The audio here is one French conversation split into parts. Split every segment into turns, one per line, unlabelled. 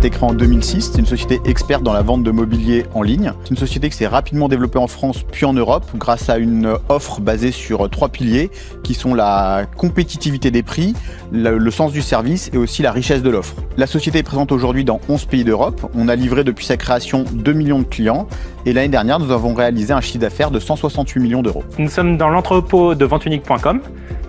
été créée en 2006. C'est une société experte dans la vente de mobilier en ligne. C'est une société qui s'est rapidement développée en France puis en Europe grâce à une offre basée sur 3 piliers qui sont la compétitivité des prix, le sens du service et aussi la richesse de l'offre. La société est présente aujourd'hui dans 11 pays d'Europe. On a livré depuis sa création 2 millions de clients et l'année dernière, nous avons réalisé un chiffre d'affaires de 168 millions d'euros.
Nous sommes dans l'entrepôt de ventunique.com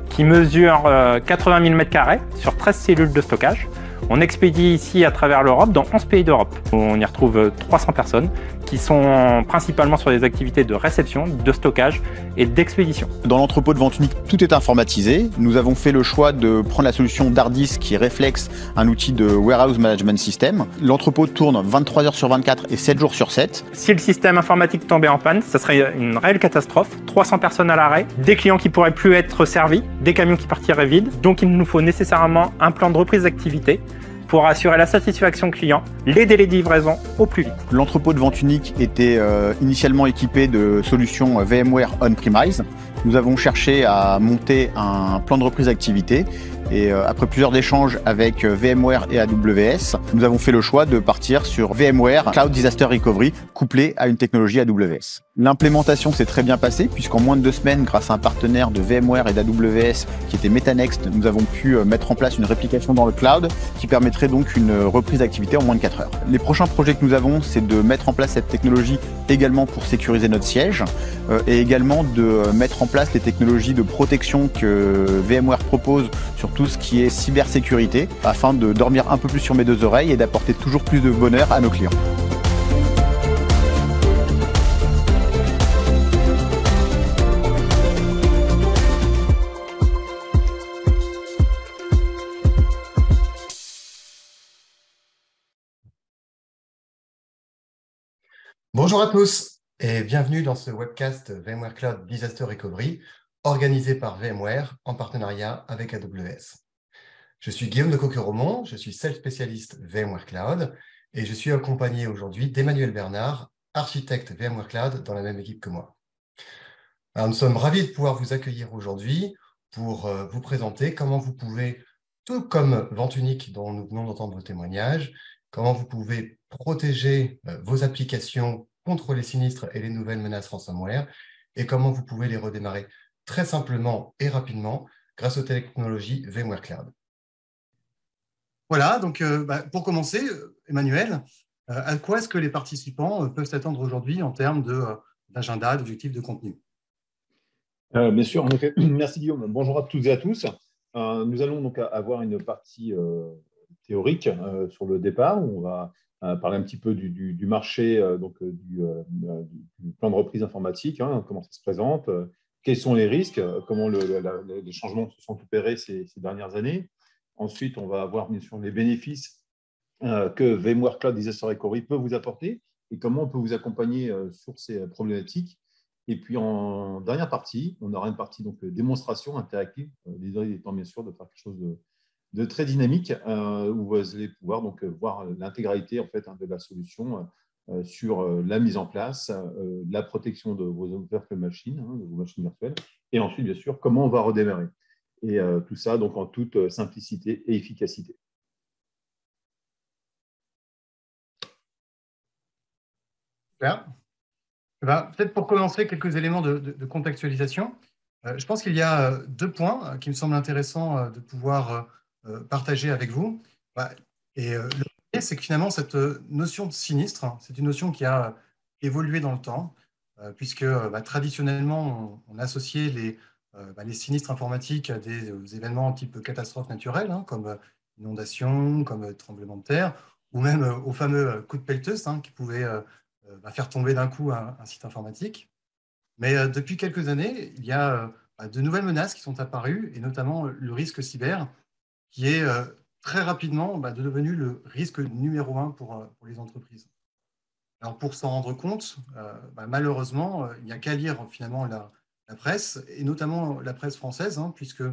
qui mesure 80 000 m² sur 13 cellules de stockage. On expédie ici à travers l'Europe, dans 11 pays d'Europe. On y retrouve 300 personnes qui sont principalement sur des activités de réception, de stockage et d'expédition.
Dans l'entrepôt de Ventunique, tout est informatisé. Nous avons fait le choix de prendre la solution Dardis qui est Reflex, un outil de Warehouse Management System. L'entrepôt tourne 23 heures sur 24 et 7 jours sur 7.
Si le système informatique tombait en panne, ça serait une réelle catastrophe. 300 personnes à l'arrêt, des clients qui pourraient plus être servis, des camions qui partiraient vides. Donc il nous faut nécessairement un plan de reprise d'activité pour assurer la satisfaction client, les délais de livraison au plus vite.
L'entrepôt de Ventunique était initialement équipé de solutions VMware on-premise. Nous avons cherché à monter un plan de reprise d'activité et après plusieurs échanges avec VMware et AWS, nous avons fait le choix de partir sur VMware Cloud Disaster Recovery couplé à une technologie AWS. L'implémentation s'est très bien passée puisqu'en moins de 2 semaines, grâce à un partenaire de VMware et d'AWS qui était Metanext, nous avons pu mettre en place une réplication dans le cloud qui permettrait donc une reprise d'activité en moins de 4 heures. Les prochains projets que nous avons, c'est de mettre en place cette technologie également pour sécuriser notre siège et également de mettre en place les technologies de protection que VMware propose sur tout ce qui est cybersécurité afin de dormir un peu plus sur mes 2 oreilles et d'apporter toujours plus de bonheur à nos clients.
Bonjour à tous et bienvenue dans ce webcast VMware Cloud Disaster Recovery organisé par VMware en partenariat avec AWS. Je suis Guillaume de Coqueromont, je suis Sales spécialiste VMware Cloud et je suis accompagné aujourd'hui d'Emmanuel Bernard, architecte VMware Cloud dans la même équipe que moi. Alors, nous sommes ravis de pouvoir vous accueillir aujourd'hui pour vous présenter comment vous pouvez, tout comme Ventunique dont nous venons d'entendre le témoignage, comment vous pouvez protéger vos applications contre les sinistres et les nouvelles menaces ransomware et comment vous pouvez les redémarrer très simplement et rapidement grâce aux technologies VMware Cloud. Voilà, donc pour commencer, Emmanuel, à quoi est-ce que les participants peuvent s'attendre aujourd'hui en termes d'agenda, d'objectifs, de contenu?
Bien sûr, en effet. Merci Guillaume. Bonjour à toutes et à tous. Nous allons donc avoir une partie théorique sur le départ où on va parler un petit peu du marché, du plan de reprise informatique, comment ça se présente, quels sont les risques, comment les changements se sont opérés ces dernières années. Ensuite, on va avoir bien sûr les bénéfices que VMware Cloud Disaster Recovery peut vous apporter et comment on peut vous accompagner sur ces problématiques. Et puis, en dernière partie, on aura une partie donc, démonstration interactive, l'idée étant bien sûr de faire quelque chose de très dynamique où vous allez pouvoir donc, voir l'intégralité en fait, de la solution sur la mise en place, la protection de vos virtual machines, de vos machines virtuelles, et ensuite, bien sûr, comment on va redémarrer. Et tout ça donc, en toute simplicité et efficacité.
Super. Peut-être pour commencer, quelques éléments de contextualisation. Je pense qu'il y a 2 points qui me semblent intéressants de pouvoir partager avec vous. Et le premier, c'est que finalement, cette notion de sinistre, c'est une notion qui a évolué dans le temps, puisque traditionnellement, on associait les sinistres informatiques à des événements type catastrophes naturelles, comme inondations, comme tremblements de terre, ou même aux fameux coups de pelleteuse qui pouvaient faire tomber d'un coup un site informatique. Mais depuis quelques années, il y a de nouvelles menaces qui sont apparues, et notamment le risque cyber, qui est très rapidement devenu le risque numéro 1 pour les entreprises. Alors pour s'en rendre compte, malheureusement, il n'y a qu'à lire finalement la presse, et notamment la presse française, puisque,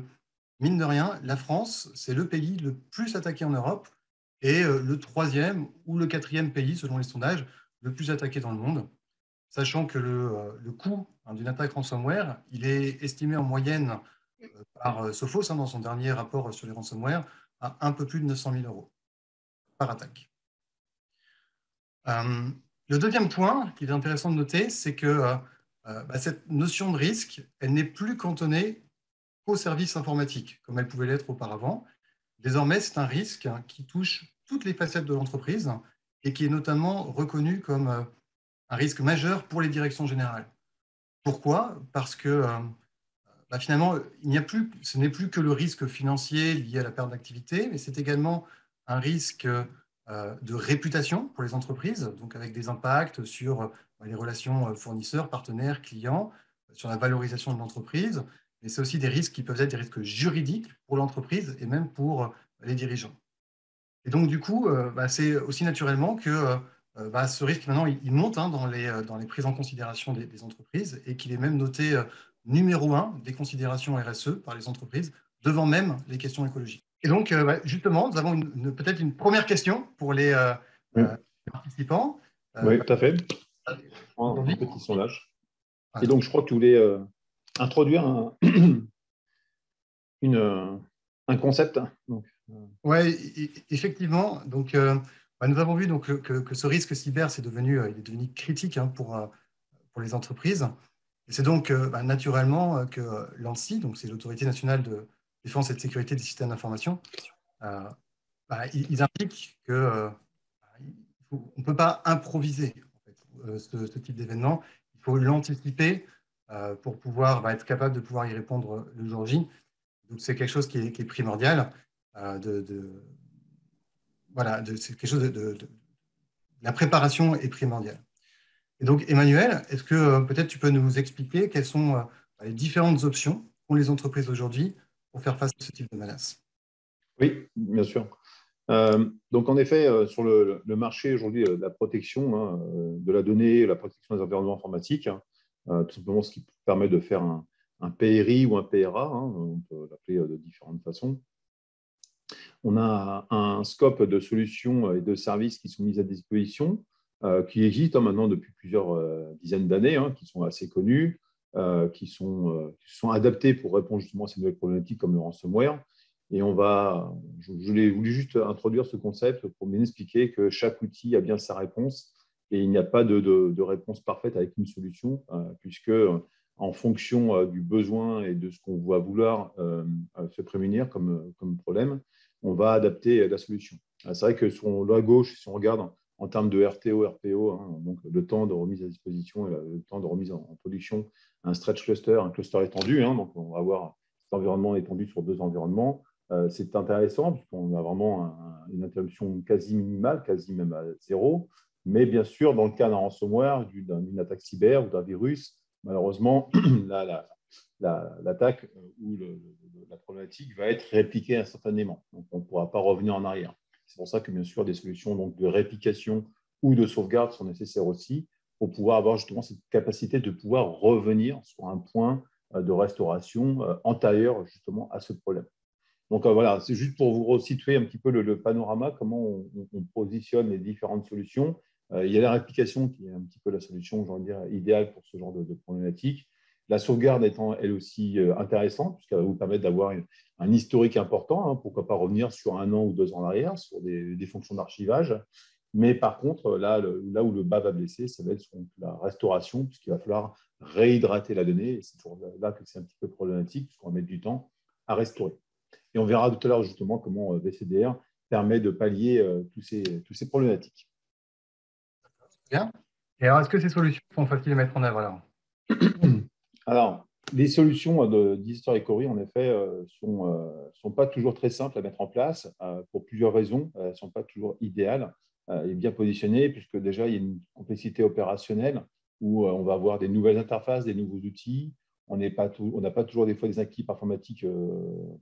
mine de rien, la France, c'est le pays le plus attaqué en Europe, et le 3e ou le 4e pays, selon les sondages, le plus attaqué dans le monde, sachant que le coût d'une attaque ransomware, il est estimé en moyenne par Sophos, dans son dernier rapport sur les ransomware, à un peu plus de 900 000 € par attaque. Le deuxième point qu'il est intéressant de noter, c'est que cette notion de risque, elle n'est plus cantonnée aux services informatiques, comme elle pouvait l'être auparavant. Désormais, c'est un risque qui touche toutes les facettes de l'entreprise et qui est notamment reconnu comme un risque majeur pour les directions générales. Pourquoi? Parce que finalement, ce n'est plus que le risque financier lié à la perte d'activité, mais c'est également un risque de réputation pour les entreprises, donc avec des impacts sur les relations fournisseurs, partenaires, clients, sur la valorisation de l'entreprise. Mais c'est aussi des risques qui peuvent être des risques juridiques pour l'entreprise et même pour les dirigeants. Et donc, du coup, c'est aussi naturellement que ce risque, maintenant, il monte dans les prises en considération des entreprises et qu'il est même noté numéro 1 des considérations RSE par les entreprises, devant même les questions écologiques. Et donc, justement, nous avons peut-être une première question pour les
Oui,
participants.
oui, tout à fait. Un petit sondage. Et donc, je crois que tu voulais introduire un concept.
Oui, effectivement. Donc, nous avons vu donc, que ce risque cyber il est devenu critique pour les entreprises. Et c'est donc naturellement que l'ANSSI, donc c'est l'Autorité nationale de défense et de sécurité des systèmes d'information, ils indiquent que on ne peut pas improviser en fait, ce type d'événement. Il faut l'anticiper pour pouvoir être capable de pouvoir y répondre le jour J. Donc c'est quelque chose qui est primordial. C'est quelque chose la préparation est primordiale. Et donc, Emmanuel, est-ce que peut-être tu peux nous expliquer quelles sont les différentes options qu'ont les entreprises aujourd'hui pour faire face à ce type de menace?
Oui, bien sûr. Donc, en effet, sur le marché aujourd'hui de la protection de la donnée, la protection des environnements informatiques, tout simplement ce qui permet de faire un PRI ou un PRA, on peut l'appeler de différentes façons. On a un scope de solutions et de services qui sont mis à disposition, qui existent maintenant depuis plusieurs dizaines d'années, qui sont assez connus, qui sont adaptés pour répondre justement à ces nouvelles problématiques comme le ransomware. Et je voulais juste introduire ce concept pour bien expliquer que chaque outil a bien sa réponse et il n'y a pas de réponse parfaite avec une solution, puisque en fonction du besoin et de ce qu'on va vouloir se prémunir comme problème, on va adapter la solution. C'est vrai que sur la gauche, si on regarde en termes de RTO, RPO, donc le temps de remise à disposition et le temps de remise en production, un stretch cluster, un cluster étendu, donc on va avoir cet environnement étendu sur 2 environnements. C'est intéressant puisqu'on a vraiment une interruption quasi minimale, quasi même à 0. Mais bien sûr, dans le cas d'un ransomware, d'une attaque cyber ou d'un virus, malheureusement, l'attaque ou la problématique va être répliquée instantanément. Donc, on ne pourra pas revenir en arrière. C'est pour ça que, bien sûr, des solutions donc, de réplication ou de sauvegarde sont nécessaires aussi pour pouvoir avoir justement cette capacité de pouvoir revenir sur un point de restauration antérieur justement à ce problème. Donc voilà, c'est juste pour vous resituer un petit peu le panorama, comment on positionne les différentes solutions. Il y a la réplication qui est un petit peu la solution, j'ai envie de dire, idéale pour ce genre de problématique. La sauvegarde étant elle aussi intéressante, puisqu'elle va vous permettre d'avoir un historique important, pourquoi pas revenir sur 1 an ou 2 ans en arrière, sur des fonctions d'archivage. Mais par contre, là où le bas va blesser, ça va être sur la restauration, puisqu'il va falloir réhydrater la donnée. Et c'est toujours là que c'est un petit peu problématique, puisqu'on va mettre du temps à restaurer. Et on verra tout à l'heure justement comment VCDR permet de pallier tous ces problématiques.
Bien. Et alors, est-ce que ces solutions sont faciles à mettre en œuvre alors?
Alors, les solutions de Disaster Recovery, en effet, sont pas toujours très simples à mettre en place pour plusieurs raisons. Elles ne sont pas toujours idéales et bien positionnées, puisque déjà, il y a une complexité opérationnelle où on va avoir des nouvelles interfaces, des nouveaux outils. On n'a pas toujours des fois des équipes informatiques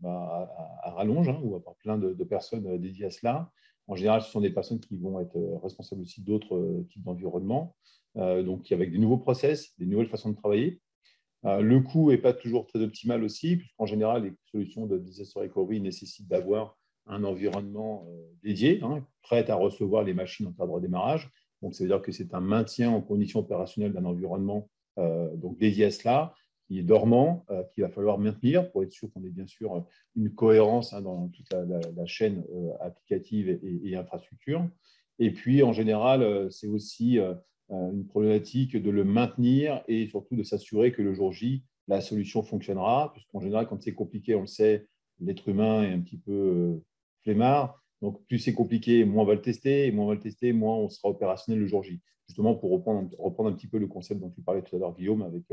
à rallonge, ou à part plein de personnes dédiées à cela. En général, ce sont des personnes qui vont être responsables aussi d'autres types d'environnements, donc avec des nouveaux process, des nouvelles façons de travailler. Le coût n'est pas toujours très optimal aussi, puisqu'en général, les solutions de disaster recovery nécessitent d'avoir un environnement dédié, prêt à recevoir les machines en cas de redémarrage. Donc, ça veut dire que c'est un maintien en condition opérationnelle d'un environnement donc dédié à cela, qui est dormant, qu'il va falloir maintenir pour être sûr qu'on ait bien sûr une cohérence dans toute la chaîne applicative et infrastructure. Et puis, en général, c'est aussi une problématique de le maintenir et surtout de s'assurer que le jour J, la solution fonctionnera, puisqu'en général, quand c'est compliqué, on le sait, l'être humain est un petit peu flemmard. Donc, plus c'est compliqué, moins on va le tester, et moins on va le tester, moins on sera opérationnel le jour J. Justement, pour reprendre un petit peu le concept dont tu parlais tout à l'heure, Guillaume, avec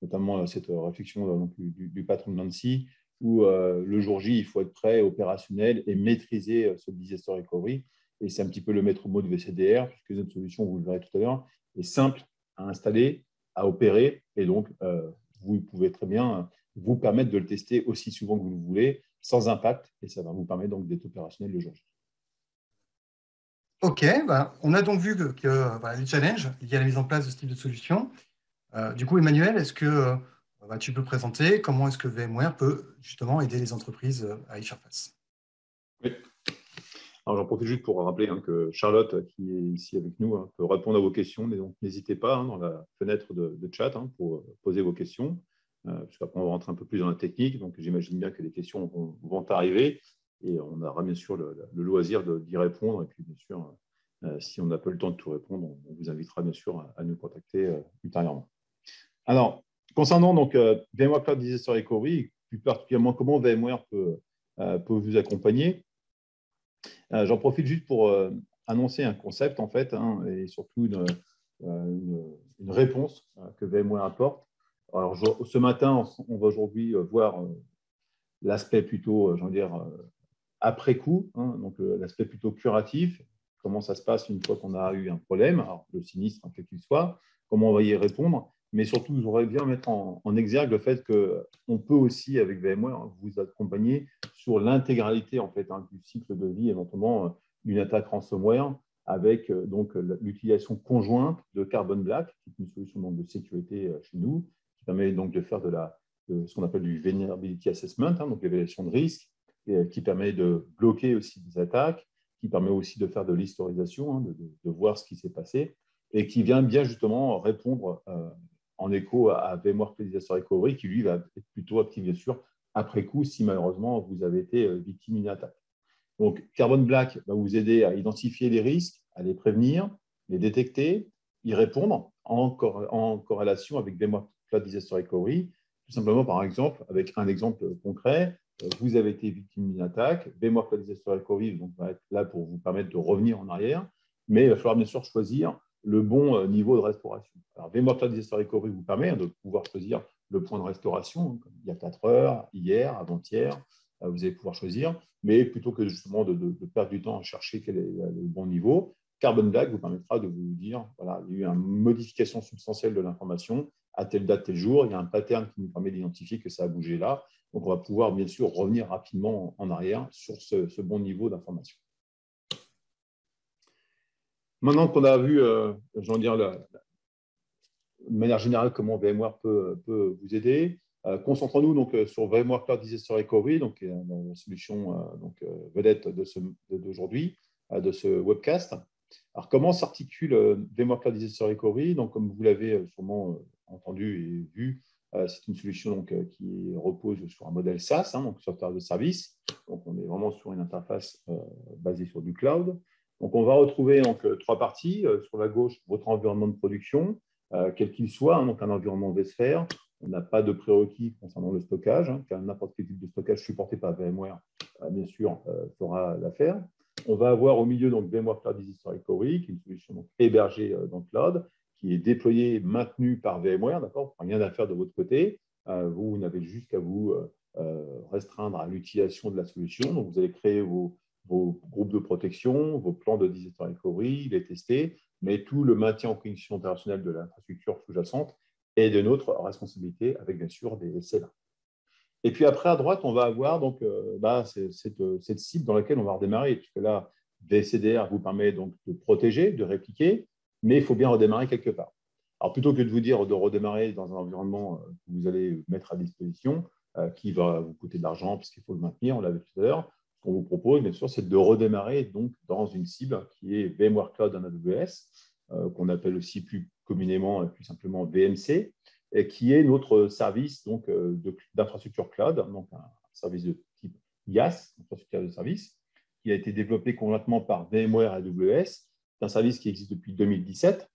notamment cette réflexion donc, du patron de Nancy, où le jour J, il faut être prêt, opérationnel et maîtriser ce disaster recovery. Et c'est un petit peu le maître mot du VCDR, puisque notre solution, vous le verrez tout à l'heure, est simple à installer, à opérer, et donc vous pouvez très bien vous permettre de le tester aussi souvent que vous le voulez, sans impact, et ça va vous permettre donc d'être opérationnel le jour J.
OK, on a donc vu que les challenges liés à la mise en place de ce type de solution. Du coup, Emmanuel, est-ce que tu peux présenter comment est-ce que VMware peut justement aider les entreprises à y faire face?
Oui. Alors, j'en profite juste pour rappeler que Charlotte, qui est ici avec nous, peut répondre à vos questions. Donc, n'hésitez pas dans la fenêtre de chat pour poser vos questions. Puisqu'après, on va rentrer un peu plus dans la technique. Donc, j'imagine bien que les questions vont arriver. Et on aura bien sûr le loisir d'y répondre. Et puis, bien sûr, si on n'a pas le temps de tout répondre, on vous invitera bien sûr à nous contacter ultérieurement. Alors, concernant donc, VMware Cloud Disaster Recovery, plus particulièrement comment VMware peut vous accompagner, j'en profite juste pour annoncer un concept, en fait, et surtout une réponse que VMware apporte. Alors, ce matin, on va aujourd'hui voir l'aspect plutôt, après coup, donc l'aspect plutôt curatif, comment ça se passe une fois qu'on a eu un problème, alors le sinistre, quel qu'il soit, comment on va y répondre, mais surtout, j'aurais bien mettre en exergue le fait qu'on peut aussi, avec VMware, vous accompagner sur l'intégralité en fait, du cycle de vie, éventuellement d'une attaque ransomware, avec donc l'utilisation conjointe de Carbon Black, qui est une solution donc, de sécurité chez nous, qui permet donc de faire de ce qu'on appelle du Vulnerability Assessment, donc l'évaluation de risque, et, qui permet de bloquer aussi des attaques, qui permet aussi de faire de l'historisation, de voir ce qui s'est passé, et qui vient bien justement répondre en écho à VMware Cloud Disaster Recovery, qui lui va être plutôt actif, bien sûr, après coup, si malheureusement vous avez été victime d'une attaque. Donc, Carbon Black va vous aider à identifier les risques, à les prévenir, les détecter, y répondre en corrélation avec VMware Cloud Disaster Recovery. Tout simplement, par exemple, avec un exemple concret, vous avez été victime d'une attaque, VMware Cloud Disaster Recovery donc, va être là pour vous permettre de revenir en arrière, mais il va falloir bien sûr choisir le bon niveau de restauration. Alors, VMware Cloud Disaster Recovery vous permet de pouvoir choisir le point de restauration, comme il y a 4 heures, hier, avant-hier, vous allez pouvoir choisir, mais plutôt que justement de perdre du temps à chercher quel est le bon niveau, Carbon Black vous permettra de vous dire, voilà, il y a eu une modification substantielle de l'information, à telle date, tel jour, il y a un pattern qui nous permet d'identifier que ça a bougé là, donc on va pouvoir bien sûr revenir rapidement en arrière sur ce bon niveau d'information. Maintenant qu'on a vu, de manière générale, comment VMware peut vous aider, concentrons-nous donc sur VMware Cloud Disaster Recovery, donc la solution vedette d'aujourd'hui, de ce webcast. Alors, comment s'articule VMware Cloud Disaster Recovery? Donc, comme vous l'avez sûrement entendu et vu, c'est une solution donc, qui repose sur un modèle SaaS, donc software de service. Donc, on est vraiment sur une interface basée sur du cloud. Donc, on va retrouver donc, 3 parties. Sur la gauche, votre environnement de production, quel qu'il soit, donc un environnement vSphere. On n'a pas de prérequis concernant le stockage, car n'importe quel type de stockage supporté par VMware, bien sûr, fera l'affaire. On va avoir au milieu donc, VMware Cloud Disaster Recovery, qui est une solution donc, hébergée dans le cloud, qui est déployée, maintenue par VMware, d'accord, rien à faire de votre côté. Vous n'avez juste qu'à vous restreindre à l'utilisation de la solution. Donc, vous allez créer vos groupes de protection, vos plans de disaster recovery, les tester, mais tout le maintien en condition opérationnelle de l'infrastructure sous-jacente est de notre responsabilité, avec bien sûr des SLA. Et puis après, à droite, on va avoir donc, cette cible dans laquelle on va redémarrer, puisque là, VCDR vous permet donc de protéger, de répliquer, mais il faut bien redémarrer quelque part. Alors, plutôt que de vous dire de redémarrer dans un environnement que vous allez mettre à disposition, qui va vous coûter de l'argent, parce qu'il faut le maintenir, on l'avait tout à l'heure, ce qu'on vous propose, bien sûr, c'est de redémarrer donc, dans une cible qui est VMware Cloud en AWS, qu'on appelle aussi plus communément et plus simplement VMC, et qui est notre service d'infrastructure cloud, donc un service de type IaaS, infrastructure de service, qui a été développé conjointement par VMware et AWS C'est un service qui existe depuis 2017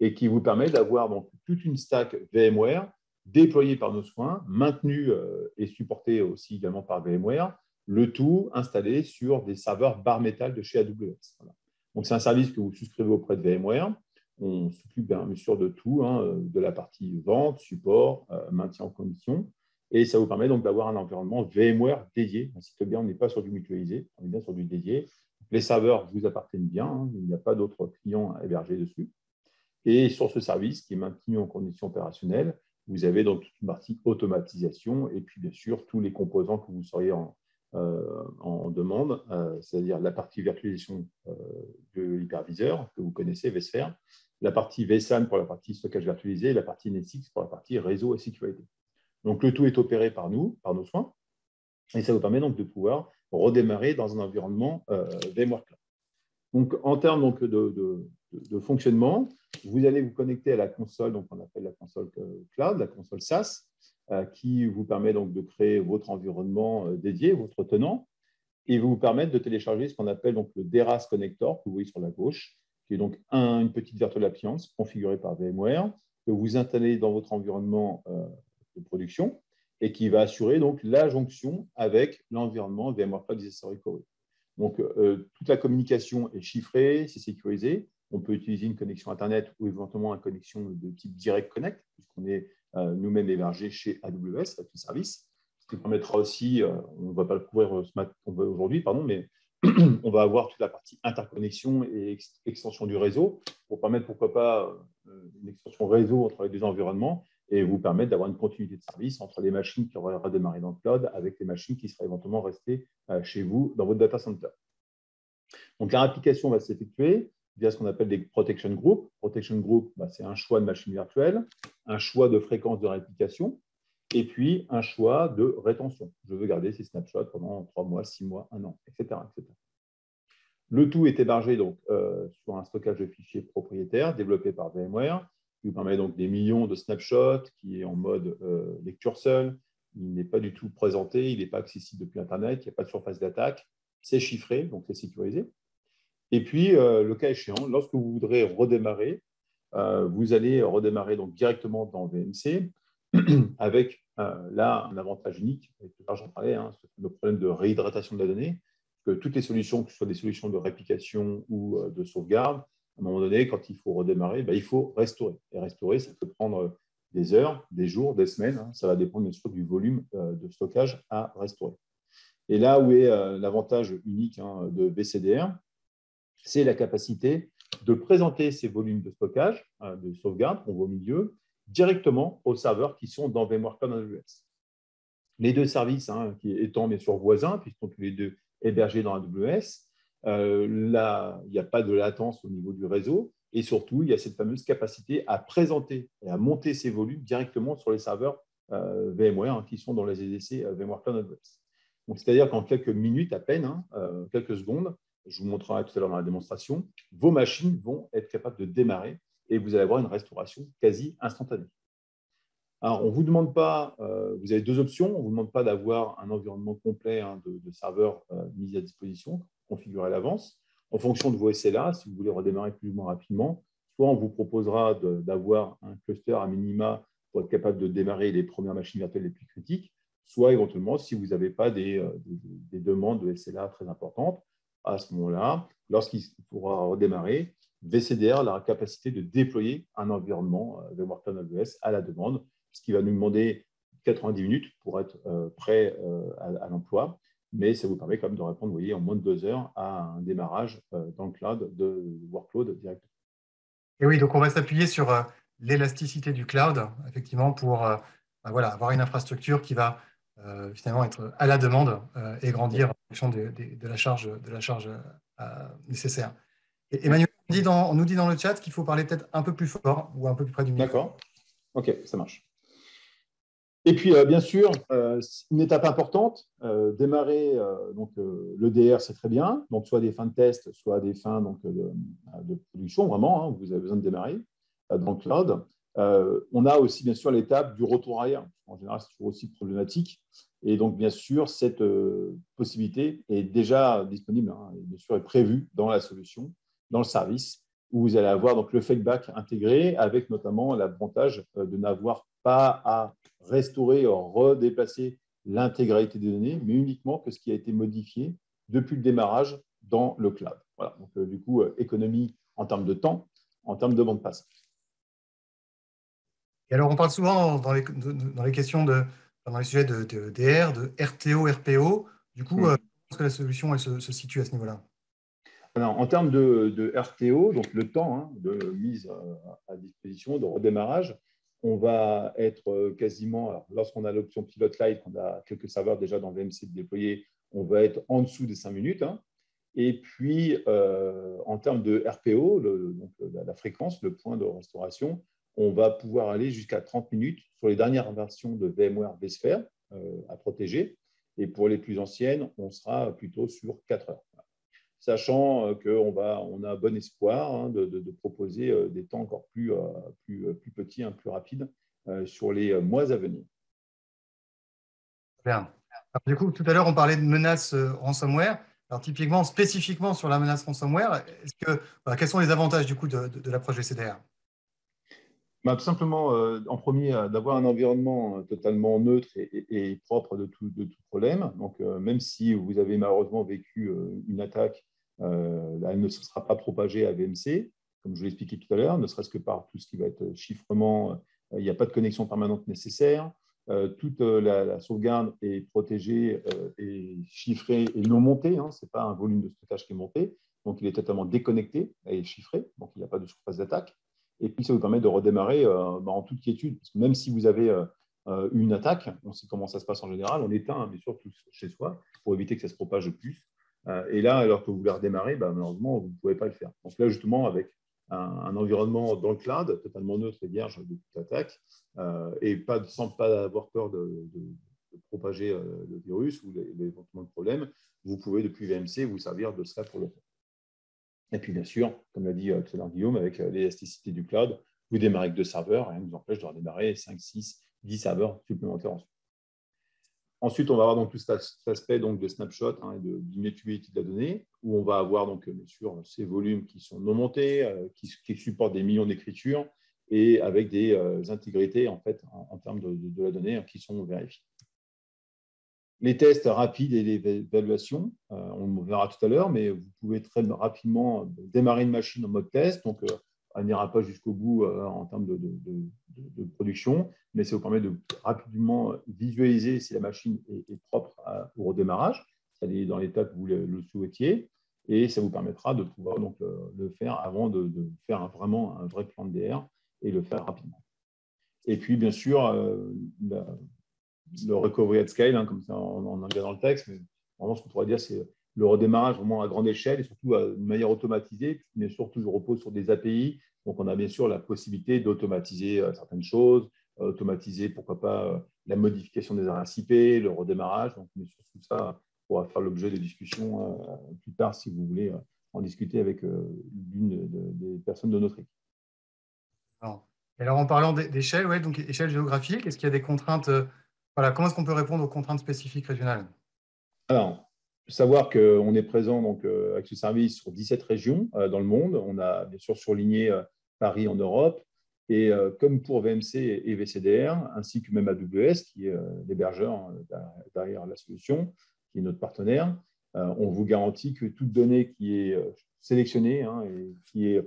et qui vous permet d'avoir donc toute une stack VMware déployée par nos soins, maintenue et supportée aussi également par VMware, le tout installé sur des serveurs bare metal de chez AWS. Voilà. Donc, c'est un service que vous souscrivez auprès de VMware. On s'occupe bien sûr de tout, de la partie vente, support, maintien en condition. Et ça vous permet donc d'avoir un environnement VMware dédié. Ainsi bien, on n'est pas sur du mutualisé, on est bien sur du dédié. Les serveurs vous appartiennent bien, il n'y a pas d'autres clients hébergés dessus. Et sur ce service qui est maintenu en condition opérationnelle, vous avez donc toute une partie automatisation et puis bien sûr tous les composants que vous seriez en demande, c'est-à-dire la partie virtualisation de l'hyperviseur que vous connaissez, vSphere, la partie vSAN pour la partie stockage virtualisé et la partie NetSix pour la partie réseau et sécurité. Donc, le tout est opéré par nous, par nos soins, et ça vous permet donc de pouvoir redémarrer dans un environnement VMware Cloud. Donc, en termes donc, de fonctionnement, vous allez vous connecter à la console, donc on appelle la console cloud, la console SaaS, qui vous permet donc de créer votre environnement dédié, votre tenant, et vous permettre de télécharger ce qu'on appelle donc le DRaaS Connector, que vous voyez sur la gauche, qui est donc une petite virtual appliance configurée par VMware, que vous installez dans votre environnement de production et qui va assurer donc la jonction avec l'environnement VMware Cloud Disaster Recovery. Donc, toute la communication est chiffrée, c'est sécurisé. On peut utiliser une connexion Internet ou éventuellement une connexion de type Direct Connect, puisqu'on est nous-mêmes hébergés chez AWS, avec le service. Ce qui permettra aussi, on ne va pas le couvrir aujourd'hui, mais on va avoir toute la partie interconnexion et extension du réseau pour permettre, pourquoi pas, une extension réseau entre les deux environnements et vous permettre d'avoir une continuité de service entre les machines qui auraient redémarré dans le cloud avec les machines qui seraient éventuellement restées chez vous dans votre data center. Donc, la réplication va s'effectuer via ce qu'on appelle des protection groups. Protection group, c'est un choix de machine virtuelle, un choix de fréquence de réplication et puis un choix de rétention. Je veux garder ces snapshots pendant 3 mois, 6 mois, 1 an, etc. Le tout est hébergé donc, sur un stockage de fichiers propriétaire développé par VMware, qui vous permet donc des millions de snapshots, qui est en mode lecture seule. Il n'est pas du tout présenté, il n'est pas accessible depuis Internet, il n'y a pas de surface d'attaque. C'est chiffré, donc c'est sécurisé. Et puis, le cas échéant, lorsque vous voudrez redémarrer, vous allez redémarrer donc directement dans VMC avec là un avantage unique, avec tout à l'heure j'en parlais, le problème de réhydratation de la donnée, que toutes les solutions, que ce soit des solutions de réplication ou de sauvegarde, à un moment donné, quand il faut redémarrer, il faut restaurer. Et restaurer, ça peut prendre des heures, des jours, des semaines. Ça va dépendre bien sûr du volume de stockage à restaurer. Et là où est l'avantage unique de BCDR, c'est la capacité de présenter ces volumes de stockage, de sauvegarde qu'on voit au milieu, directement aux serveurs qui sont dans VMware Cloud AWS. Les deux services, qui étant bien sûr voisins, puisqu'ils sont tous les deux hébergés dans AWS, là, il n'y a pas de latence au niveau du réseau et surtout, il y a cette fameuse capacité à présenter et à monter ces volumes directement sur les serveurs VMware qui sont dans les EDC VMware Cloud AWS. Donc, c'est-à-dire qu'en quelques minutes à peine, quelques secondes, je vous montrerai tout à l'heure dans la démonstration, vos machines vont être capables de démarrer et vous allez avoir une restauration quasi instantanée. Alors, on ne vous demande pas, vous avez deux options, on ne vous demande pas d'avoir un environnement complet de serveurs mis à disposition, configuré à l'avance. En fonction de vos SLA, si vous voulez redémarrer plus ou moins rapidement, soit on vous proposera d'avoir un cluster à minima pour être capable de démarrer les premières machines virtuelles les plus critiques, soit éventuellement, si vous n'avez pas des demandes de SLA très importantes, à ce moment-là, lorsqu'il faudra redémarrer, VCDR a la capacité de déployer un environnement VMware Cloud AWS à la demande, ce qui va nous demander 90 minutes pour être prêt à l'emploi, mais ça vous permet quand même de répondre, vous voyez, en moins de 2 heures à un démarrage dans le cloud de workload directement.
Et oui, donc on va s'appuyer sur l'élasticité du cloud, effectivement, pour avoir une infrastructure qui va finalement être à la demande et grandir en fonction de la charge nécessaire. Et Emmanuel, on nous dit dans le chat qu'il faut parler peut-être un peu plus fort ou un peu plus près du micro.
D'accord. OK, ça marche. Et puis, bien sûr, une étape importante, démarrer l'EDR, c'est très bien. Donc, soit des fins de test, soit des fins de production, vraiment, vous avez besoin de démarrer dans le cloud. On a aussi, bien sûr, l'étape du retour arrière. En général, c'est toujours aussi problématique. Et donc, bien sûr, cette possibilité est déjà disponible, et bien sûr, est prévue dans la solution, dans le service. où vous allez avoir donc, le fakeback intégré avec notamment l'avantage de n'avoir pas à restaurer ou redéplacer l'intégralité des données, mais uniquement que ce qui a été modifié depuis le démarrage dans le cloud. Voilà. Donc, du coup, économie en termes de temps, en termes de bande passante.
Et alors, on parle souvent dans les questions dans les sujets de DR, de RTO, RPO. Du coup, est-ce que la solution elle se situe à ce niveau-là?
Alors, en termes de RTO, donc le temps de mise à disposition, de redémarrage, on va être quasiment, lorsqu'on a l'option Pilot Lite, on a quelques serveurs déjà dans VMC déployés, on va être en dessous des 5 minutes. Et puis, en termes de RPO, donc la fréquence, le point de restauration, on va pouvoir aller jusqu'à 30 minutes sur les dernières versions de VMware vSphere à protéger. Et pour les plus anciennes, on sera plutôt sur 4 heures. Sachant qu'on a bon espoir de proposer des temps encore plus petits, plus rapides sur les mois à venir.
Bien. Alors, du coup, tout à l'heure, on parlait de menaces ransomware. Alors, typiquement, spécifiquement sur la menace ransomware, quels sont les avantages du coup de l'approche VCDR?
Tout simplement, en premier, d'avoir un environnement totalement neutre et propre de tout problème. Donc, même si vous avez malheureusement vécu une attaque, elle ne se sera pas propagée à VMC, comme je vous l'ai expliqué tout à l'heure, ne serait-ce que par tout ce qui va être chiffrement. Il n'y a pas de connexion permanente nécessaire. Toute la sauvegarde est protégée et chiffrée et non montée. Ce n'est pas un volume de stockage qui est monté. Donc, il est totalement déconnecté et chiffré. Donc, il n'y a pas de surface d'attaque. Et puis, ça vous permet de redémarrer en toute quiétude. Parce que même si vous avez une attaque, on sait comment ça se passe en général, on éteint, bien sûr, tout chez soi pour éviter que ça se propage plus. Et là, alors que vous voulez redémarrer, malheureusement, vous ne pouvez pas le faire. Donc là, justement, avec un environnement dans le cloud, totalement neutre et vierge de toute attaque, et sans pas avoir peur de propager le virus ou l'éventuellement de problème, vous pouvez, depuis VMC, vous servir de ça pour le faire. Et puis, bien sûr, comme l'a dit tout à l'heure Guillaume, avec l'élasticité du cloud, vous démarrez avec 2 serveurs, rien ne vous empêche de redémarrer 5, 6, 10 serveurs supplémentaires ensuite. Ensuite, on va avoir donc tout cet aspect donc, de snapshot d'immutabilité de la donnée, où on va avoir donc, bien sûr ces volumes qui sont non montés, qui supportent des millions d'écritures et avec des intégrités en fait en termes de la donnée qui sont vérifiées. Les tests rapides et l'évaluation, on le verra tout à l'heure, mais vous pouvez très rapidement démarrer une machine en mode test. Donc, elle n'ira pas jusqu'au bout en termes de production, mais ça vous permet de rapidement visualiser si la machine est propre au redémarrage, c'est-à-dire dans l'état que vous le souhaitiez, et ça vous permettra de pouvoir donc, le faire avant de faire vraiment un vrai plan de DR et le faire rapidement. Et puis, bien sûr, le recovery at scale, comme ça on en dans le texte, mais vraiment ce qu'on pourrait dire, c'est le redémarrage vraiment à grande échelle et surtout de manière automatisée, puisque bien sûr tout repose sur des API. Donc on a bien sûr la possibilité d'automatiser certaines choses, automatiser pourquoi pas la modification des adresses IP, le redémarrage. Donc bien sûr tout ça pourra faire l'objet de discussions plus tard si vous voulez en discuter avec l'une des personnes de notre équipe.
Et alors en parlant d'échelle, donc échelle géographique, est-ce qu'il y a des contraintes? Comment est-ce qu'on peut répondre aux contraintes spécifiques régionales?
Alors, savoir qu'on est présent donc, avec ce service sur 17 régions dans le monde. On a bien sûr surligné Paris en Europe. Et comme pour VMC et VCDR, ainsi que même AWS, qui est l'hébergeur derrière la solution, qui est notre partenaire, on vous garantit que toute donnée qui est sélectionnée et qui est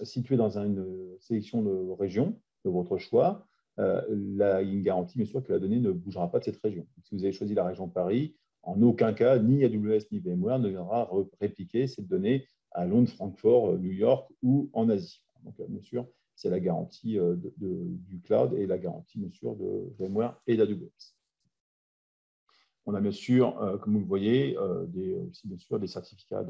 située dans une sélection de régions de votre choix, il y a une garantie, bien sûr, que la donnée ne bougera pas de cette région. Donc, si vous avez choisi la région Paris, en aucun cas, ni AWS ni VMware ne viendra répliquer cette donnée à Londres, Francfort, New York ou en Asie. Donc, bien sûr, c'est la garantie du cloud et la garantie, bien sûr, de VMware et d'AWS. On a bien sûr, comme vous le voyez, aussi bien sûr des certificats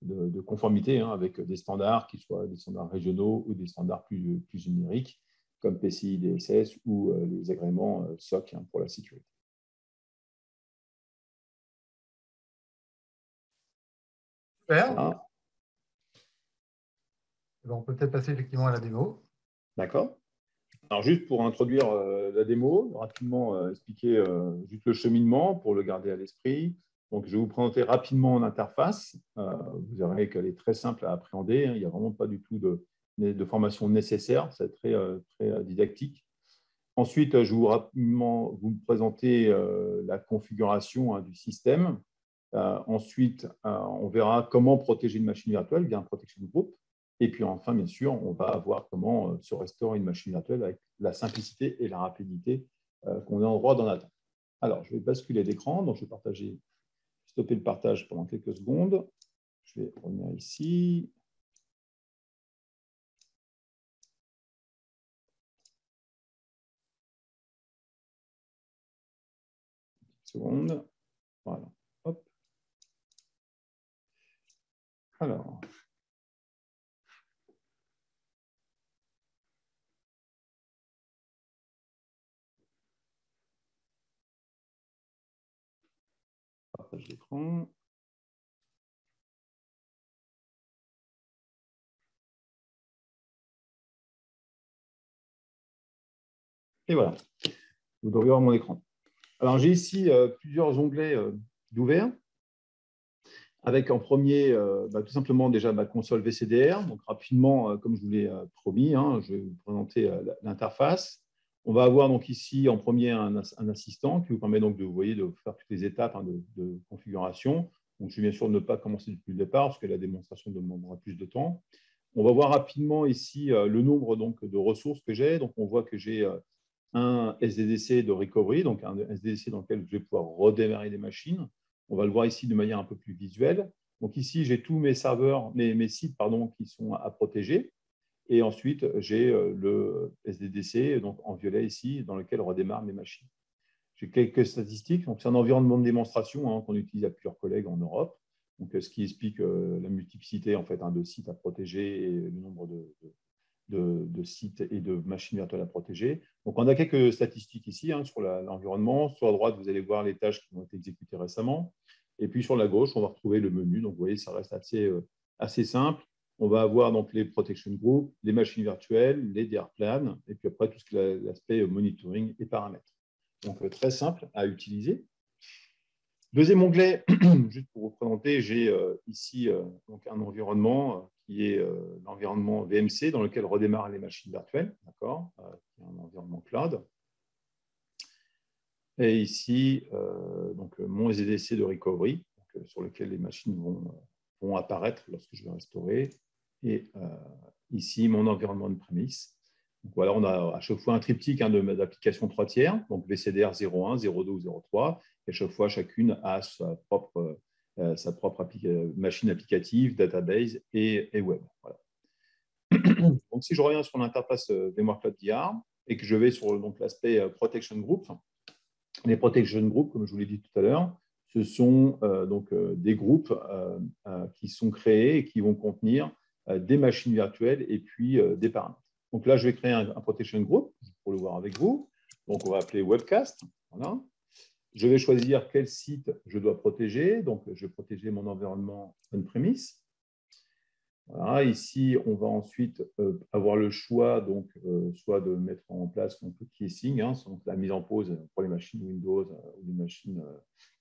de conformité avec des standards, qui soient des standards régionaux ou des standards plus génériques, comme PCI DSS ou les agréments SOC pour la sécurité.
Super. On peut peut-être passer effectivement à la démo.
D'accord. Alors, juste pour introduire la démo, rapidement expliquer juste le cheminement pour le garder à l'esprit. Donc, je vais vous présenter rapidement l'interface. Vous verrez qu'elle est très simple à appréhender. Il n'y a vraiment pas du tout de formation nécessaire. C'est très, très didactique. Ensuite, je vais rapidement vous présenter la configuration du système. Ensuite, on verra comment protéger une machine virtuelle via un protection group. Et puis enfin, bien sûr, on va voir comment se restaurer une machine virtuelle avec la simplicité et la rapidité qu'on a en droit d'en attendre. Alors, je vais basculer l'écran. Donc, je vais stopper le partage pendant quelques secondes. Je vais revenir ici. Seconde. Voilà. Hop. Alors. Partage d'écran. Et voilà. Vous devriez voir mon écran. Alors, j'ai ici plusieurs onglets d'ouvert, avec en premier, tout simplement déjà ma console VCDR. Donc, rapidement, comme je vous l'ai promis, je vais vous présenter l'interface. On va avoir donc ici en premier un assistant qui vous permet donc de faire toutes les étapes de configuration. Donc, je vais bien sûr ne pas commencer depuis le départ parce que la démonstration demandera plus de temps. On va voir rapidement ici le nombre donc, de ressources que j'ai. Donc, on voit que j'ai un SDDC de recovery, donc un SDDC dans lequel je vais pouvoir redémarrer des machines. On va le voir ici de manière un peu plus visuelle. Donc ici, j'ai tous mes serveurs, mes sites qui sont à protéger. Et ensuite, j'ai le SDDC donc en violet ici, dans lequel redémarre mes machines. J'ai quelques statistiques. C'est un environnement de démonstration qu'on utilise à plusieurs collègues en Europe. Donc, ce qui explique la multiplicité en fait, de sites à protéger et le nombre de sites et de machines virtuelles à protéger. Donc, on a quelques statistiques ici sur l'environnement. Sur la droite, vous allez voir les tâches qui ont été exécutées récemment. Et puis, sur la gauche, on va retrouver le menu. Donc, vous voyez, ça reste assez simple. On va avoir donc les protection groups, les machines virtuelles, les DR plans, et puis après, tout ce qui est l'aspect monitoring et paramètres. Donc, très simple à utiliser. Deuxième onglet, juste pour vous présenter, j'ai ici donc un environnement qui est l'environnement VMC dans lequel redémarrent les machines virtuelles, d'accord, qui est un environnement cloud. Et ici, donc, mon SDDC de recovery, donc, sur lequel les machines vont apparaître lorsque je vais restaurer. Et ici, mon environnement de prémisse. Donc, voilà, on a à chaque fois un triptyque d'applications 3 tiers, donc VCDR 01, 02 ou 03. Et à chaque fois, chacune a sa propre machine applicative, database et web. Voilà. Donc, si je reviens sur l'interface VMware Cloud VR et que je vais sur l'aspect Protection Group, les Protection Groups, comme je vous l'ai dit tout à l'heure, ce sont des groupes qui sont créés et qui vont contenir des machines virtuelles et puis des paramètres. Donc là, je vais créer un Protection Group pour le voir avec vous. Donc, on va appeler Webcast. Voilà. Je vais choisir quel site je dois protéger. Donc, je vais protéger mon environnement on-premise. Voilà. Ici, on va ensuite avoir le choix, donc, soit de mettre en place le keying, donc la mise en pause pour les machines Windows ou les machines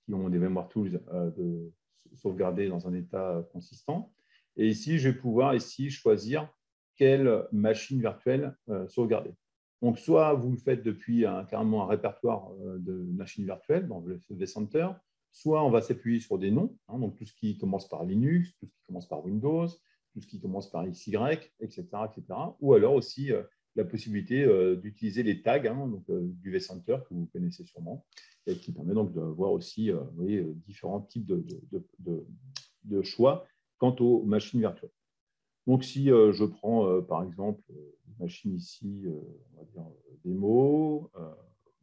qui ont des Memory Tools de sauvegarder dans un état consistant. Et ici, je vais pouvoir choisir quelle machine virtuelle sauvegarder. Donc, soit vous le faites depuis carrément un répertoire de machines virtuelles dans le vCenter, soit on va s'appuyer sur des noms, donc tout ce qui commence par Linux, tout ce qui commence par Windows, tout ce qui commence par XY, etc. Ou alors aussi la possibilité d'utiliser les tags du vCenter que vous connaissez sûrement, et qui permet donc de voir aussi différents types de choix quant aux machines virtuelles. Donc, si je prends, par exemple, une machine ici, on va dire démo,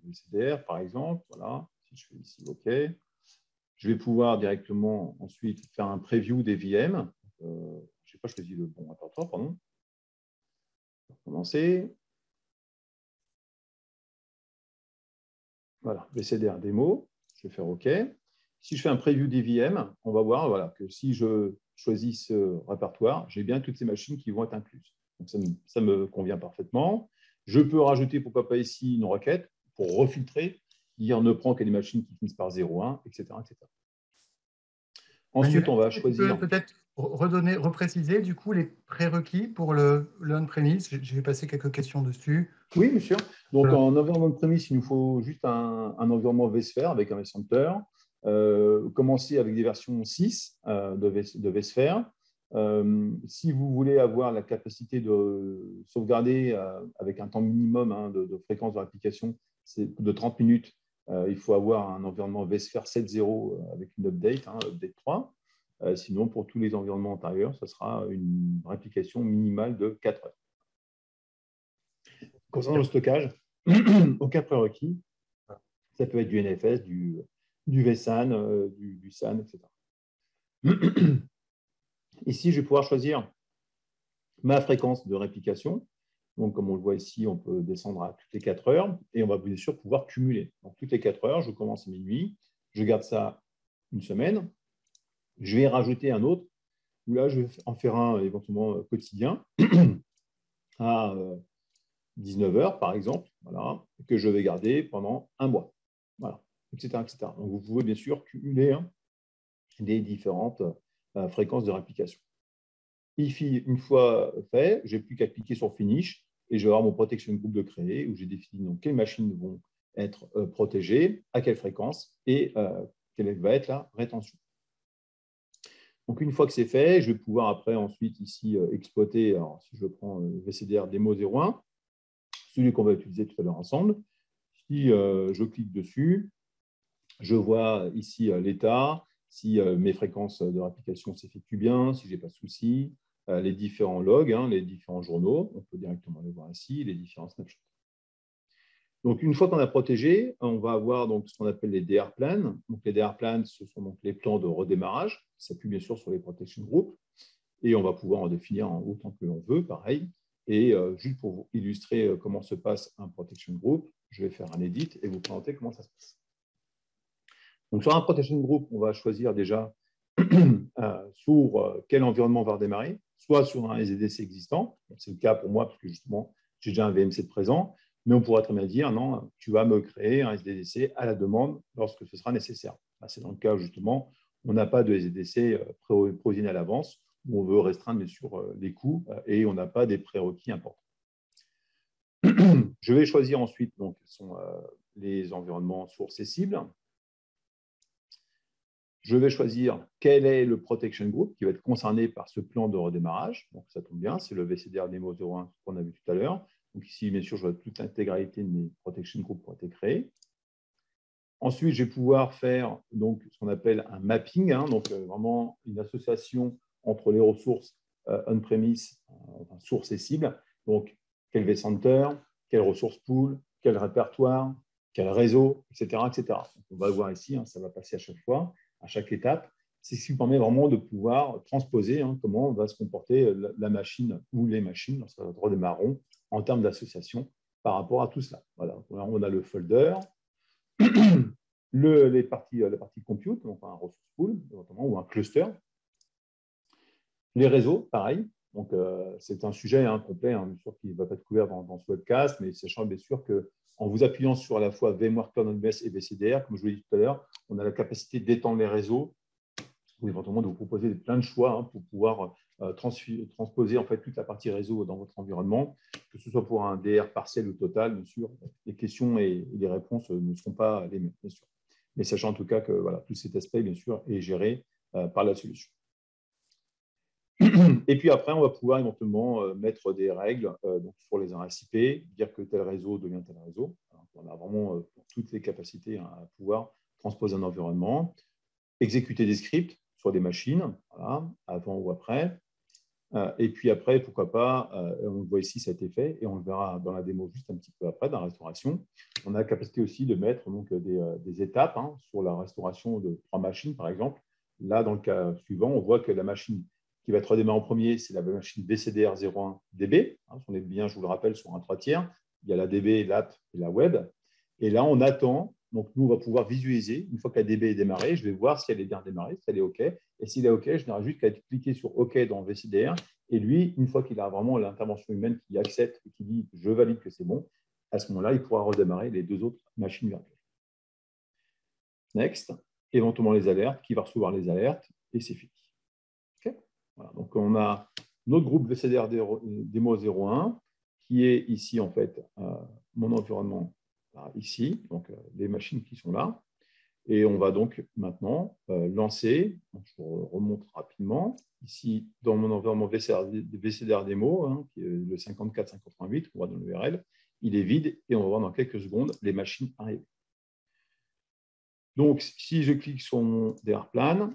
VCDR, par exemple, voilà, si je fais ici OK, je vais pouvoir directement ensuite faire un preview des VM. Je n'ai pas choisi le bon répertoire, pardon. On va commencer. Voilà, VCDR démo, je vais faire OK. Si je fais un preview des VM, on va voir que si je choisis ce répertoire, j'ai bien toutes ces machines qui vont être incluses. Donc, ça me convient parfaitement. Je peux rajouter, pourquoi pas ici, une requête pour refiltrer, dire ne prend que les machines qui finissent par 01, etc. etc. Ensuite, on va
tu
choisir…
peux peut-être repréciser du coup les prérequis pour le on-premise. J'ai passé quelques questions dessus.
Oui, bien sûr. Donc, en environnement de premise, il nous faut juste un environnement vSphere avec un vCenter. Commencer avec des versions 6 de vSphere. Si vous voulez avoir la capacité de sauvegarder avec un temps minimum de fréquence de l'application, c'est de 30 minutes, il faut avoir un environnement vSphere 7.0 avec une update, update 3. Sinon, pour tous les environnements antérieurs, ce sera une réplication minimale de 4 heures. Concernant le stockage, aucun prérequis. Ça peut être du NFS, du vSAN, du SAN, etc. Ici, je vais pouvoir choisir ma fréquence de réplication. Donc, comme on le voit ici, on peut descendre à toutes les 4 heures et on va bien sûr pouvoir cumuler. Donc, toutes les 4 heures, je commence à minuit, je garde ça une semaine. Je vais rajouter un autre où là, je vais en faire un éventuellement quotidien à 19 heures, par exemple, voilà, que je vais garder pendant un mois, voilà, etc., etc. Donc, vous pouvez bien sûr cumuler les différentes fréquences de réplication. Une fois fait, je n'ai plus qu'à cliquer sur Finish et je vais avoir mon Protection Group de créer où j'ai défini donc, quelles machines vont être protégées, à quelle fréquence et quelle va être la rétention. Donc, une fois que c'est fait, je vais pouvoir après ensuite ici exploiter, alors, si je prends VCDR Demo 01, celui qu'on va utiliser tout à l'heure ensemble. Si je clique dessus, je vois ici l'état, si mes fréquences de réplication s'effectuent bien, si je n'ai pas de soucis, les différents logs, les différents journaux, on peut directement les voir ici, les différents snapshots. Donc, une fois qu'on a protégé, on va avoir donc, ce qu'on appelle les DR plans. Donc, les DR plans, ce sont donc les plans de redémarrage qui s'appuient bien sûr sur les protection groups et on va pouvoir en définir autant que l'on veut, pareil. Et juste pour vous illustrer comment se passe un protection group, je vais faire un edit et vous présenter comment ça se passe. Donc, sur un protection group, on va choisir déjà sur quel environnement on va redémarrer, soit sur un SDDC existant. C'est le cas pour moi parce que justement, j'ai déjà un VM7 présent, mais on pourrait très bien dire non, tu vas me créer un SDDC à la demande lorsque ce sera nécessaire. C'est dans le cas où justement, on n'a pas de SDDC provisionné à l'avance, où on veut restreindre bien sûr les coûts et on n'a pas des prérequis importants. Je vais choisir ensuite donc, les environnements sources et cibles. Je vais choisir quel est le protection group qui va être concerné par ce plan de redémarrage. Donc, ça tombe bien, c'est le VCDR Demo 01 qu'on a vu tout à l'heure. Donc, ici, bien sûr, je vois toute l'intégralité de mes protection groups qui ont été créés. Ensuite, je vais pouvoir faire donc, ce qu'on appelle un mapping, donc vraiment une association entre les ressources on-premise, sources et cibles. Donc, quel vCenter, quelle ressource pool, quel répertoire, quel réseau, etc. etc. Donc, on va le voir ici, ça va passer à chaque fois, à chaque étape. C'est ce qui permet vraiment de pouvoir transposer comment va se comporter la machine ou les machines lorsque redémarreront en termes d'association par rapport à tout cela. Voilà. On a le folder, la partie compute, donc un ressource pool ou un cluster. Les réseaux, pareil. Donc, c'est un sujet complet, bien sûr, qui ne va pas être couvert dans ce webcast, mais sachant bien sûr qu'en vous appuyant sur à la fois VMware Cloud On-Premise et VCDR, comme je vous l'ai dit tout à l'heure, on a la capacité d'étendre les réseaux ou éventuellement de vous proposer plein de choix pour pouvoir transposer en fait toute la partie réseau dans votre environnement, que ce soit pour un DR partiel ou total, bien sûr. Les questions et les réponses ne seront pas les mêmes, bien sûr. Mais sachant en tout cas que voilà, tout cet aspect, bien sûr, est géré par la solution. Et puis après, on va pouvoir éventuellement mettre des règles donc sur les adresses IP, dire que tel réseau devient tel réseau. Alors, on a vraiment toutes les capacités à pouvoir transposer un environnement, exécuter des scripts sur des machines, voilà, avant ou après. Et puis après, pourquoi pas, on le voit ici, ça a été fait, et on le verra dans la démo juste un petit peu après, dans la restauration. On a la capacité aussi de mettre donc, des étapes sur la restauration de 3 machines, par exemple. Là, dans le cas suivant, on voit que la machine qui va être redémarrée en premier, c'est la machine VCDR 01 DB. On est bien, je vous le rappelle, sur un 3 tiers. Il y a la DB, l'app et la web. Et là, on attend. Donc, nous, on va pouvoir visualiser. Une fois que la DB est démarrée, je vais voir si elle est bien démarrée, si elle est OK. Et s'il est OK, je n'aurai juste qu'à cliquer sur OK dans VCDR. Et lui, une fois qu'il a vraiment l'intervention humaine qui accepte et qui dit « je valide que c'est bon », à ce moment-là, il pourra redémarrer les 2 autres machines virtuelles. Next. Éventuellement les alertes, qui va recevoir les alertes. et c'est fini. Okay, voilà, donc, on a notre groupe VCDR Demo 01 qui est ici, en fait, mon environnement là, ici, donc les machines qui sont là. Et on va donc maintenant lancer, donc je remonte rapidement, ici dans mon environnement VCDR Demo, hein, qui est le 54.588, on va dans l'URL, il est vide et on va voir dans quelques secondes les machines arriver. Donc, si je clique sur mon DR plan,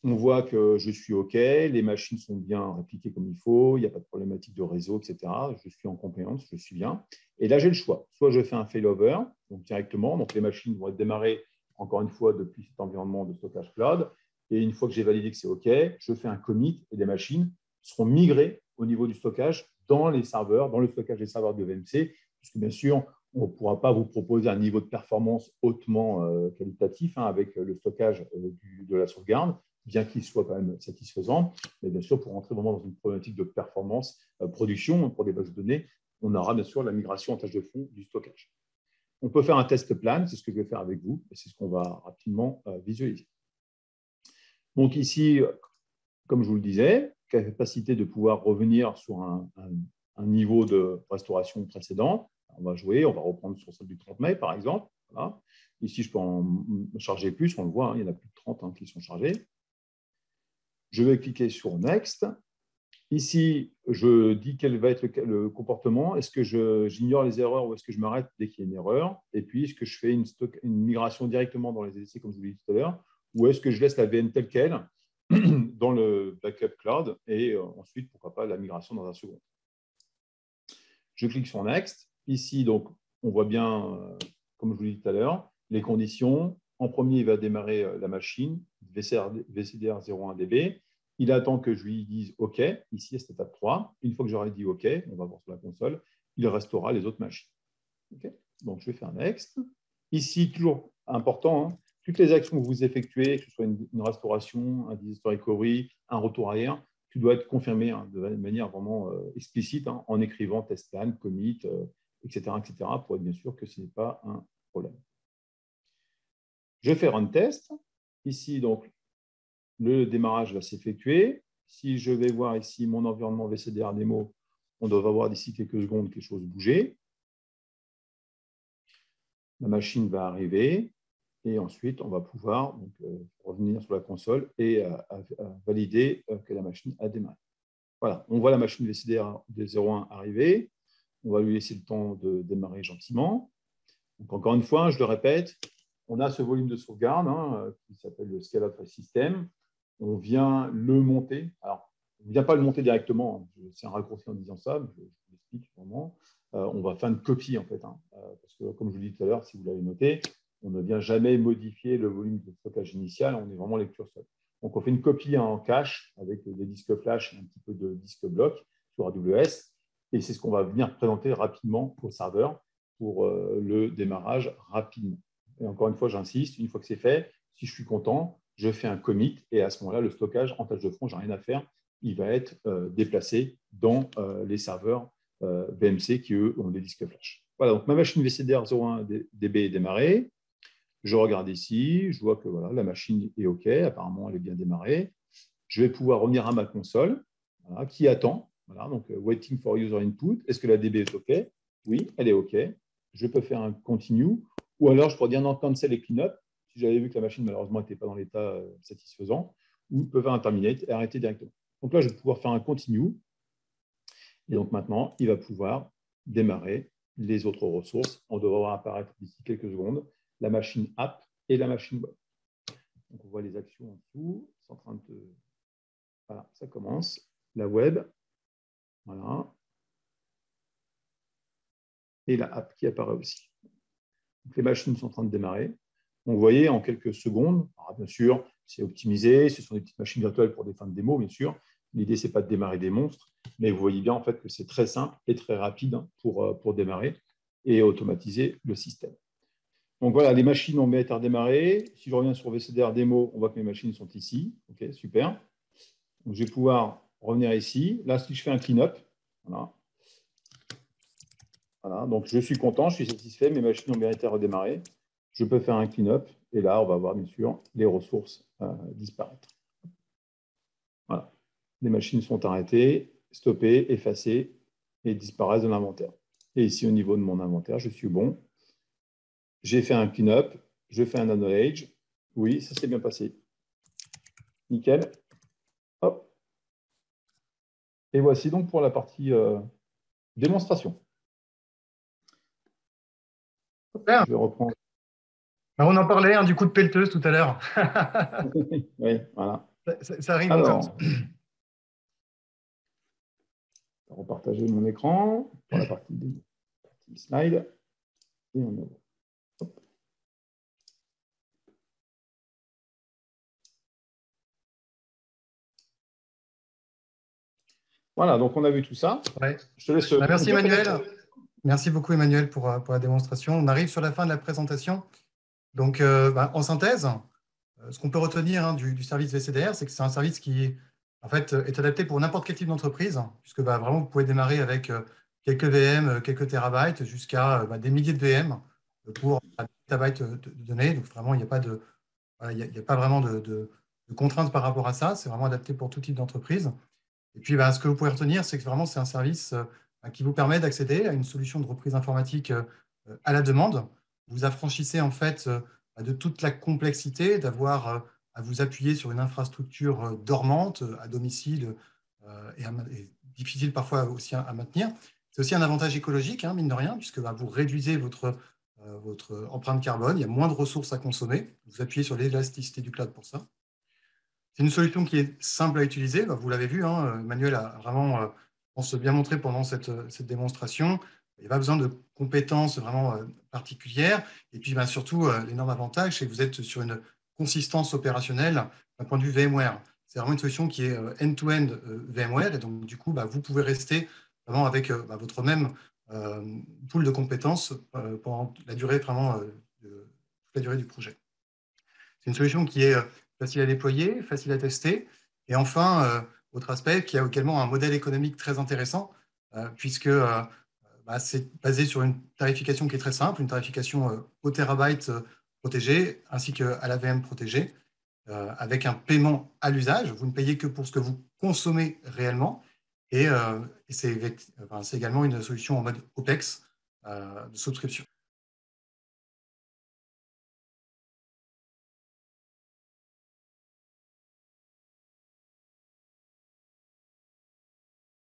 on voit que je suis OK, les machines sont bien répliquées comme il faut, il n'y a pas de problématique de réseau, etc. Je suis en compliance, je suis bien. Et là, j'ai le choix. Soit je fais un failover, donc directement, donc les machines vont être démarrées, encore une fois, depuis cet environnement de stockage cloud. Et une fois que j'ai validé que c'est OK, je fais un commit et les machines seront migrées au niveau du stockage dans les serveurs, dans le stockage des serveurs de VMC, puisque bien sûr, on ne pourra pas vous proposer un niveau de performance hautement qualitatif hein, avec le stockage de la sauvegarde, bien qu'il soit quand même satisfaisant. Mais bien sûr, pour rentrer vraiment dans une problématique de performance production pour des bases de données, on aura bien sûr la migration en tâche de fond du stockage. On peut faire un test plan, c'est ce que je vais faire avec vous, et c'est ce qu'on va rapidement visualiser. Donc ici, comme je vous le disais, capacité de pouvoir revenir sur un niveau de restauration précédent. On va jouer, on va reprendre sur celle du 30 mai, par exemple. Voilà. Ici, je peux en charger plus, on le voit, hein, il y en a plus de 30 hein, qui sont chargés. Je vais cliquer sur Next. Ici, je dis quel va être le comportement. Est-ce que j'ignore les erreurs ou est-ce que je m'arrête dès qu'il y a une erreur? Et puis, est-ce que je fais une migration directement dans les essais, comme je vous l'ai dit tout à l'heure, ou est-ce que je laisse la VM telle qu'elle dans le backup cloud et ensuite, pourquoi pas, la migration dans un second. Je clique sur Next. Ici, donc, on voit bien, comme je vous l'ai dit tout à l'heure, les conditions. En premier, il va démarrer la machine VCDR 01DB. Il attend que je lui dise OK, ici à cette étape 3. Une fois que j'aurai dit OK, on va voir sur la console, il restera les autres machines. Okay, donc, je vais faire Next. Ici, toujours important, hein, toutes les actions que vous effectuez, que ce soit une restauration, un disaster recovery, un retour arrière, tout doit être confirmé hein, de manière vraiment explicite hein, en écrivant test plan, commit, etc., pour être bien sûr que ce n'est pas un problème. Je vais faire un test. Ici, donc, le démarrage va s'effectuer. Si je vais voir ici mon environnement VCDR Demo, on doit voir d'ici quelques secondes quelque chose bouger. La machine va arriver et ensuite, on va pouvoir donc, revenir sur la console et valider que la machine a démarré. Voilà, on voit la machine VCDR de 01 arriver. On va lui laisser le temps de démarrer gentiment. Donc, encore une fois, je le répète, on a ce volume de sauvegarde hein, qui s'appelle le Scale Out System. On vient le monter. Alors, on ne vient pas le monter directement. C'est un raccourci en disant ça, mais je vous l'explique vraiment. On va faire une copie, en fait. Hein, parce que, comme je vous l'ai dit tout à l'heure, si vous l'avez noté, on ne vient jamais modifier le volume de stockage initial. On est vraiment lecture seule. Donc, on fait une copie en cache avec des disques flash et un petit peu de disque bloc sur AWS. Et c'est ce qu'on va venir présenter rapidement au serveur pour le démarrage rapidement. Et encore une fois, j'insiste, une fois que c'est fait, si je suis content, je fais un commit et à ce moment-là, le stockage en tâche de front, je n'ai rien à faire, il va être déplacé dans les serveurs VMC qui, eux, ont des disques flash. Voilà, donc ma machine VCDR 01DB est démarrée. Je regarde ici, je vois que voilà, la machine est OK, apparemment, elle est bien démarrée. Je vais pouvoir revenir à ma console voilà, qui attend. Voilà, donc, waiting for user input. Est-ce que la DB est OK? Oui, elle est OK. Je peux faire un continue. Ou alors, je pourrais dire non, cancel et clean up, si j'avais vu que la machine, malheureusement, n'était pas dans l'état satisfaisant. Ou je peux faire un terminate et arrêter directement. Donc là, je vais pouvoir faire un continue. Et donc maintenant, il va pouvoir démarrer les autres ressources. On devra voir apparaître d'ici quelques secondes la machine app et la machine web. Donc, on voit les actions en dessous. C'est en train de... Voilà, ça commence. La web. Voilà. Et la app qui apparaît aussi. Donc, les machines sont en train de démarrer. Donc, vous voyez, en quelques secondes, alors, bien sûr, c'est optimisé. Ce sont des petites machines virtuelles pour des fins de démo, bien sûr. L'idée, ce n'est pas de démarrer des monstres, mais vous voyez bien en fait, que c'est très simple et très rapide pour démarrer et automatiser le système. Donc voilà, les machines ont bien été redémarrées. Si je reviens sur VCDR Demo, on voit que mes machines sont ici. OK, super. Donc, je vais pouvoir revenir ici. Là, si je fais un clean-up, voilà. Voilà, donc je suis content, je suis satisfait, mes machines ont bien été redémarrées. Je peux faire un clean-up et là, on va voir bien sûr les ressources disparaître. Voilà. Les machines sont arrêtées, stoppées, effacées et disparaissent de l'inventaire. Et ici, au niveau de mon inventaire, je suis bon. J'ai fait un clean-up, je fais un acknowledge. Oui, ça s'est bien passé. Nickel. Hop. Et voici donc pour la partie démonstration.
Super.
Je vais reprendre.
Alors, on en parlait du coup de pelleteuse tout à l'heure.
Oui, voilà.
Ça arrive
Alors,
encore.
je vais repartager mon écran pour la partie slide. Et on ouvre. Hop. Voilà, donc on a vu tout ça.
Ouais.
Je te laisse.
Merci Emmanuel. Merci beaucoup Emmanuel pour la démonstration. On arrive sur la fin de la présentation. Donc, en synthèse, ce qu'on peut retenir du service VCDR, c'est que c'est un service qui en fait, est adapté pour n'importe quel type d'entreprise, puisque vraiment, vous pouvez démarrer avec quelques VM, quelques terabytes, jusqu'à des milliers de VM pour des petabytes de données. Donc, vraiment, il n'y a pas de, voilà, il y a pas vraiment de contraintes par rapport à ça. C'est vraiment adapté pour tout type d'entreprise. Et puis, ce que vous pouvez retenir, c'est que vraiment, c'est un service qui vous permet d'accéder à une solution de reprise informatique à la demande. Vous affranchissez en fait de toute la complexité d'avoir à vous appuyer sur une infrastructure dormante à domicile et difficile parfois aussi à maintenir. C'est aussi un avantage écologique, mine de rien, puisque vous réduisez votre empreinte carbone, il y a moins de ressources à consommer. Vous appuyez sur l'élasticité du cloud pour ça. C'est une solution qui est simple à utiliser. Vous l'avez vu, Manuel a vraiment, je pense, bien montré pendant cette démonstration. Il n'y a pas besoin de compétences vraiment particulières. Et puis, surtout, l'énorme avantage, c'est que vous êtes sur une consistance opérationnelle d'un point de vue VMware. C'est vraiment une solution qui est end-to-end VMware. Et donc, du coup, vous pouvez rester vraiment avec votre même pool de compétences pendant la durée, vraiment, toute la durée du projet. C'est une solution qui est facile à déployer, facile à tester. Et enfin, autre aspect, qui a également un modèle économique très intéressant, puisque c'est basé sur une tarification qui est très simple, une tarification au terabyte protégé, ainsi qu'à la VM protégée, avec un paiement à l'usage. Vous ne payez que pour ce que vous consommez réellement. Et c'est également une solution en mode OPEX de souscription.